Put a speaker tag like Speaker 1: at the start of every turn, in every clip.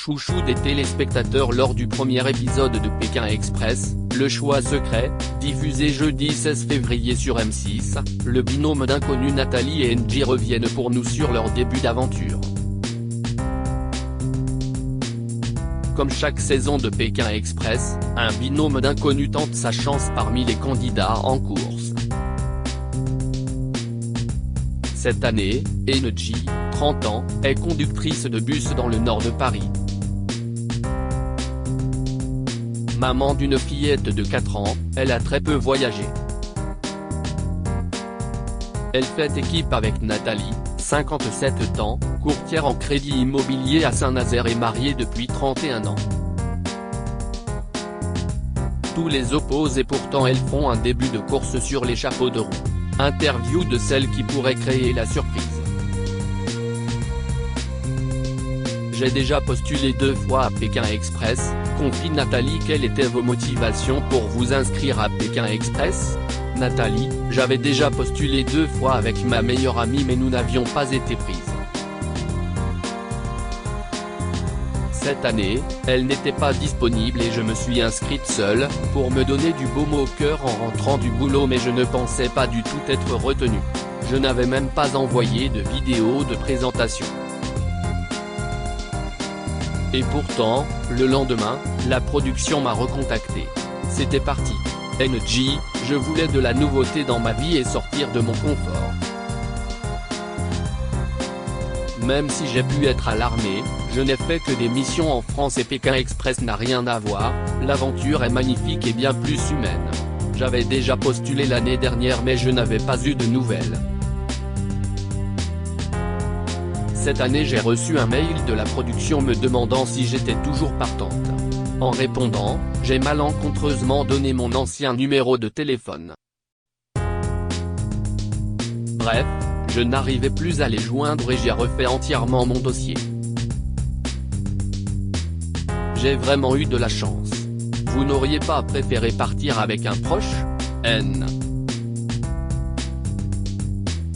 Speaker 1: chouchou des téléspectateurs lors du premier épisode de Pékin Express, Le Choix Secret, diffusé jeudi 16 février sur M6, le binôme d'inconnus Nathalie et N'Jie reviennent pour nous sur leur début d'aventure. Comme chaque saison de Pékin Express, un binôme d'inconnus tente sa chance parmi les candidats en course. Cette année, N'Jie, 30 ans, est conductrice de bus dans le nord de Paris. Maman d'une fillette de 4 ans, elle a très peu voyagé. Elle fait équipe avec Nathalie, 57 ans, courtière en crédit immobilier à Saint-Nazaire et mariée depuis 31 ans. Tous les opposent et pourtant elles font un début de course sur les chapeaux de roue. Interview de celle qui pourrait créer la surprise. J'ai déjà postulé 2 fois à Pékin Express, confie Nathalie. Quelles étaient vos motivations pour vous inscrire à Pékin Express ? Nathalie, j'avais déjà postulé 2 fois avec ma meilleure amie mais nous n'avions pas été prises. Cette année, elle n'était pas disponible et je me suis inscrite seule, pour me donner du baume au cœur en rentrant du boulot, mais je ne pensais pas du tout être retenue. Je n'avais même pas envoyé de vidéo de présentation. Et pourtant, le lendemain, la production m'a recontacté. C'était parti. N'Jie, je voulais de la nouveauté dans ma vie et sortir de mon confort. Même si j'ai pu être à l'armée, je n'ai fait que des missions en France et Pékin Express n'a rien à voir, l'aventure est magnifique et bien plus humaine. J'avais déjà postulé l'année dernière mais je n'avais pas eu de nouvelles. Cette année j'ai reçu un mail de la production me demandant si j'étais toujours partante. En répondant, j'ai malencontreusement donné mon ancien numéro de téléphone. Bref, je n'arrivais plus à les joindre et j'ai refait entièrement mon dossier. J'ai vraiment eu de la chance. Vous n'auriez pas préféré partir avec un proche ? N.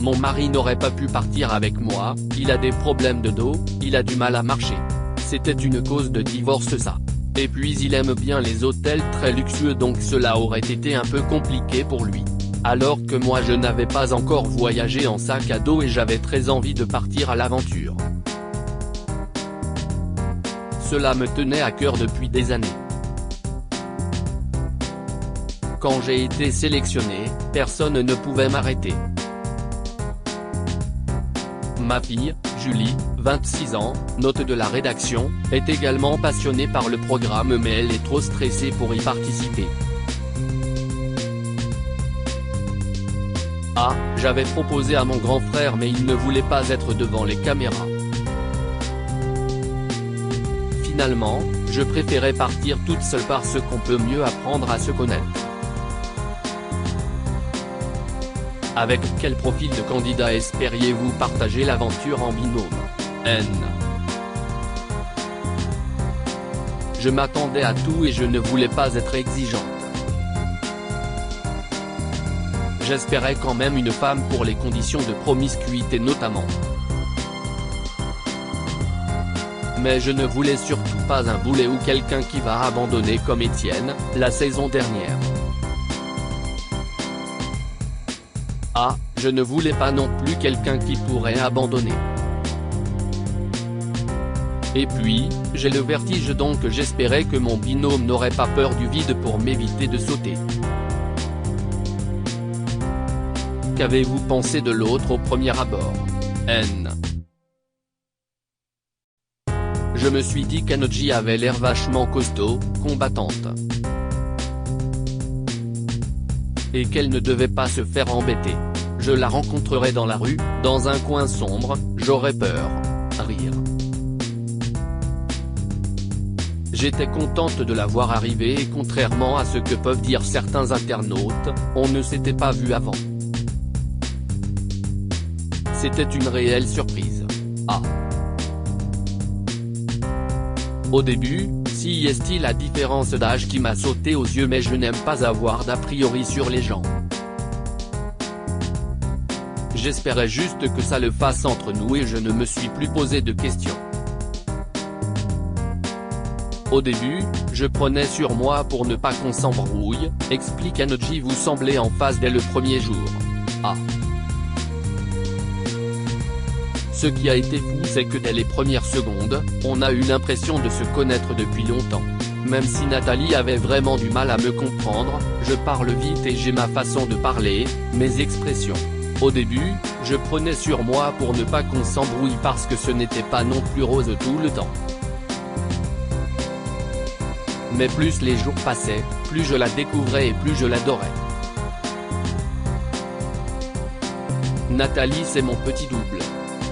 Speaker 1: Mon mari n'aurait pas pu partir avec moi, il a des problèmes de dos, il a du mal à marcher. C'était une cause de divorce ça. Et puis il aime bien les hôtels très luxueux donc cela aurait été un peu compliqué pour lui. Alors que moi je n'avais pas encore voyagé en sac à dos et j'avais très envie de partir à l'aventure. Cela me tenait à cœur depuis des années. Quand j'ai été sélectionné, personne ne pouvait m'arrêter. Ma fille, Julie, 26 ans, note de la rédaction, est également passionnée par le programme mais elle est trop stressée pour y participer. Ah, j'avais proposé à mon grand frère mais il ne voulait pas être devant les caméras. Finalement, je préférais partir toute seule parce qu'on peut mieux apprendre à se connaître. Avec quel profil de candidat espériez-vous partager l'aventure en binôme ? N. Je m'attendais à tout et je ne voulais pas être exigeante. J'espérais quand même une femme pour les conditions de promiscuité notamment. Mais je ne voulais surtout pas un boulet ou quelqu'un qui va abandonner comme Étienne, la saison dernière. Ah, je ne voulais pas non plus quelqu'un qui pourrait abandonner. Et puis, j'ai le vertige donc j'espérais que mon binôme n'aurait pas peur du vide pour m'éviter de sauter. Qu'avez-vous pensé de l'autre au premier abord ? N. Je me suis dit qu'N'Jie avait l'air vachement costaud, combattante. Et qu'elle ne devait pas se faire embêter. Je la rencontrerais dans la rue, dans un coin sombre, j'aurais peur. Rire. J'étais contente de la voir arriver et contrairement à ce que peuvent dire certains internautes, on ne s'était pas vu avant. C'était une réelle surprise. Ah. Au début, si est-il la différence d'âge qui m'a sauté aux yeux mais je n'aime pas avoir d'a priori sur les gens. J'espérais juste que ça le fasse entre nous et je ne me suis plus posé de questions. Au début, je prenais sur moi pour ne pas qu'on s'embrouille, explique Energy. Vous semblez en phase dès le premier jour. Ah. Ce qui a été fou, c'est que dès les premières secondes, on a eu l'impression de se connaître depuis longtemps. Même si Nathalie avait vraiment du mal à me comprendre, je parle vite et j'ai ma façon de parler, mes expressions. Au début, je prenais sur moi pour ne pas qu'on s'embrouille parce que ce n'était pas non plus rose tout le temps. Mais plus les jours passaient, plus je la découvrais et plus je l'adorais. Nathalie, c'est mon petit double.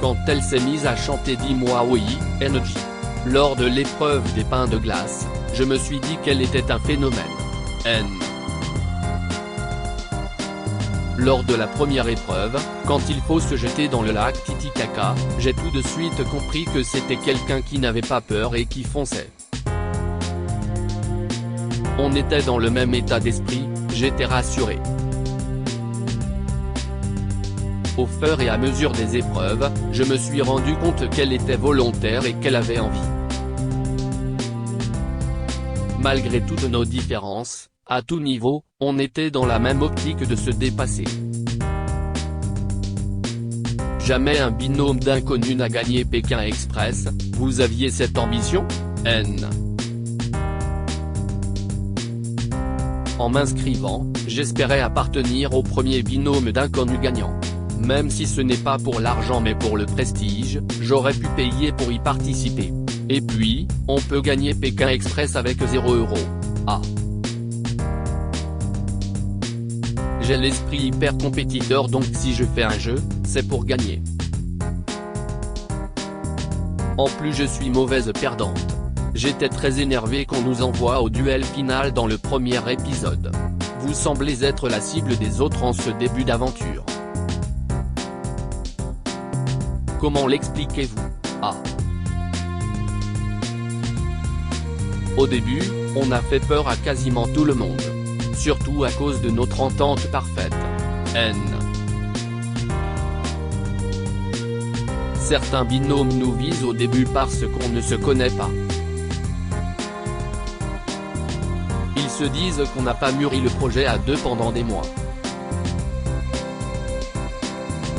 Speaker 1: Quand elle s'est mise à chanter Dis-moi oui, Energy, lors de l'épreuve des pains de glace, je me suis dit qu'elle était un phénomène. Lors de la première épreuve, quand il faut se jeter dans le lac Titicaca, j'ai tout de suite compris que c'était quelqu'un qui n'avait pas peur et qui fonçait. On était dans le même état d'esprit, j'étais rassuré. Au fur et à mesure des épreuves, je me suis rendu compte qu'elle était volontaire et qu'elle avait envie. Malgré toutes nos différences, à tout niveau, on était dans la même optique de se dépasser. Jamais un binôme d'inconnus n'a gagné Pékin Express, vous aviez cette ambition, En m'inscrivant, j'espérais appartenir au premier binôme d'inconnus gagnants. Même si ce n'est pas pour l'argent mais pour le prestige, j'aurais pu payer pour y participer. Et puis, on peut gagner Pékin Express avec 0 €. Ah. J'ai l'esprit hyper compétiteur, donc si je fais un jeu, c'est pour gagner. En plus je suis mauvaise perdante. J'étais très énervé qu'on nous envoie au duel final dans le premier épisode. Vous semblez être la cible des autres en ce début d'aventure. Comment l'expliquez-vous? Ah. Au début, on a fait peur à quasiment tout le monde. Surtout à cause de notre entente parfaite. Certains binômes nous visent au début parce qu'on ne se connaît pas. Ils se disent qu'on n'a pas mûri le projet à deux pendant des mois.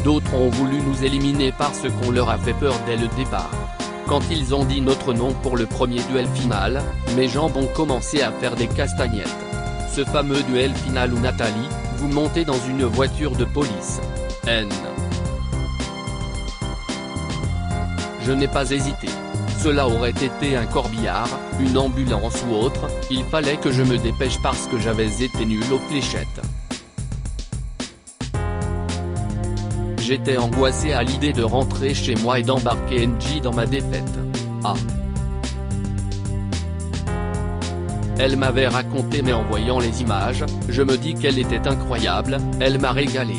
Speaker 1: D'autres ont voulu nous éliminer parce qu'on leur a fait peur dès le départ. Quand ils ont dit notre nom pour le premier duel final, mes jambes ont commencé à faire des castagnettes. Ce fameux duel final où Nathalie, vous montez dans une voiture de police. Je n'ai pas hésité. Cela aurait été un corbillard, une ambulance ou autre, il fallait que je me dépêche parce que j'avais été nul aux fléchettes. J'étais angoissé à l'idée de rentrer chez moi et d'embarquer Energy dans ma défaite. Ah. Elle m'avait raconté, mais en voyant les images, je me dis qu'elle était incroyable, elle m'a régalé.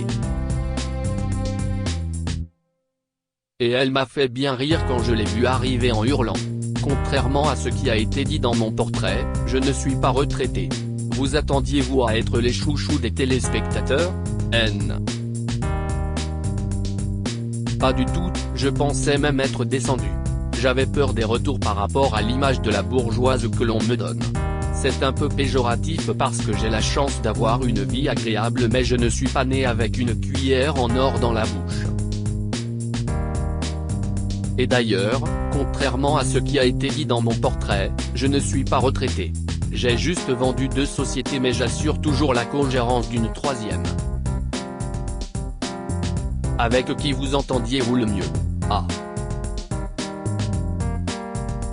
Speaker 1: Et elle m'a fait bien rire quand je l'ai vue arriver en hurlant. Contrairement à ce qui a été dit dans mon portrait, je ne suis pas retraité. Vous attendiez-vous à être les chouchous des téléspectateurs? Pas du tout, je pensais même être descendu. J'avais peur des retours par rapport à l'image de la bourgeoise que l'on me donne. C'est un peu péjoratif parce que j'ai la chance d'avoir une vie agréable, mais je ne suis pas né avec une cuillère en or dans la bouche. Et d'ailleurs, contrairement à ce qui a été dit dans mon portrait, je ne suis pas retraité. J'ai juste vendu 2 sociétés, mais j'assure toujours la co-gérance d'une 3e. Avec qui vous entendiez-vous le mieux? Ah.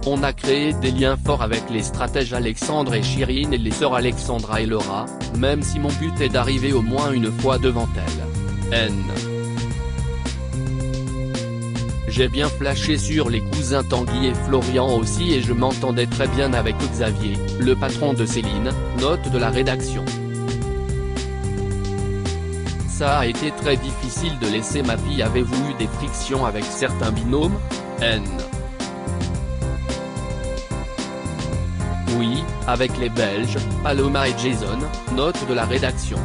Speaker 1: On a créé des liens forts avec les stratèges Alexandre et Chirine et les sœurs Alexandra et Laura, même si mon but est d'arriver au moins une fois devant elles. J'ai bien flashé sur les cousins Tanguy et Florian aussi, et je m'entendais très bien avec Xavier, le patron de Céline, note de la rédaction. Ça a été très difficile de laisser ma fille. Avez-vous eu des frictions avec certains binômes? Oui, avec les Belges, Paloma et Jason, note de la rédaction.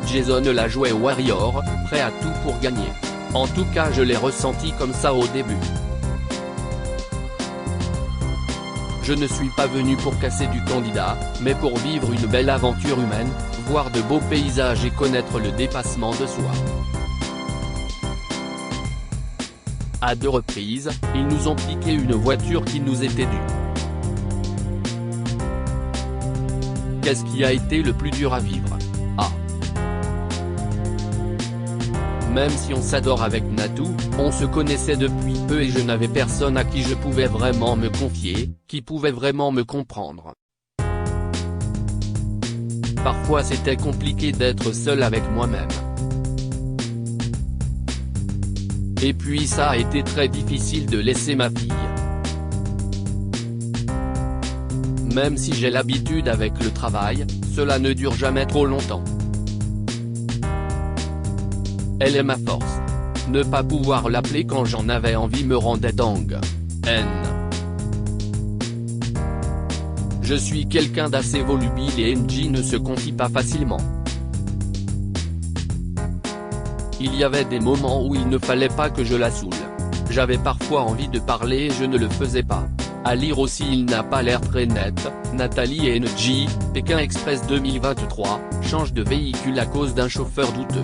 Speaker 1: Jason la jouait Warrior, prêt à tout pour gagner. En tout cas je l'ai ressenti comme ça au début. Je ne suis pas venu pour casser du candidat, mais pour vivre une belle aventure humaine, voir de beaux paysages et connaître le dépassement de soi. À 2 reprises, ils nous ont piqué une voiture qui nous était due. Qu'est-ce qui a été le plus dur à vivre? Ah. Même si on s'adore avec Natou, on se connaissait depuis peu et je n'avais personne à qui je pouvais vraiment me confier, qui pouvait vraiment me comprendre. Parfois c'était compliqué d'être seul avec moi-même. Et puis ça a été très difficile de laisser ma fille. Même si j'ai l'habitude avec le travail, cela ne dure jamais trop longtemps. Elle est ma force. Ne pas pouvoir l'appeler quand j'en avais envie me rendait dingue. Je suis quelqu'un d'assez volubile et NJ ne se confie pas facilement. Il y avait des moments où il ne fallait pas que je la saoule. J'avais parfois envie de parler et je ne le faisais pas. À lire aussi il n'a pas l'air très net, Nathalie et NJ, Pékin Express 2023, change de véhicule à cause d'un chauffeur douteux.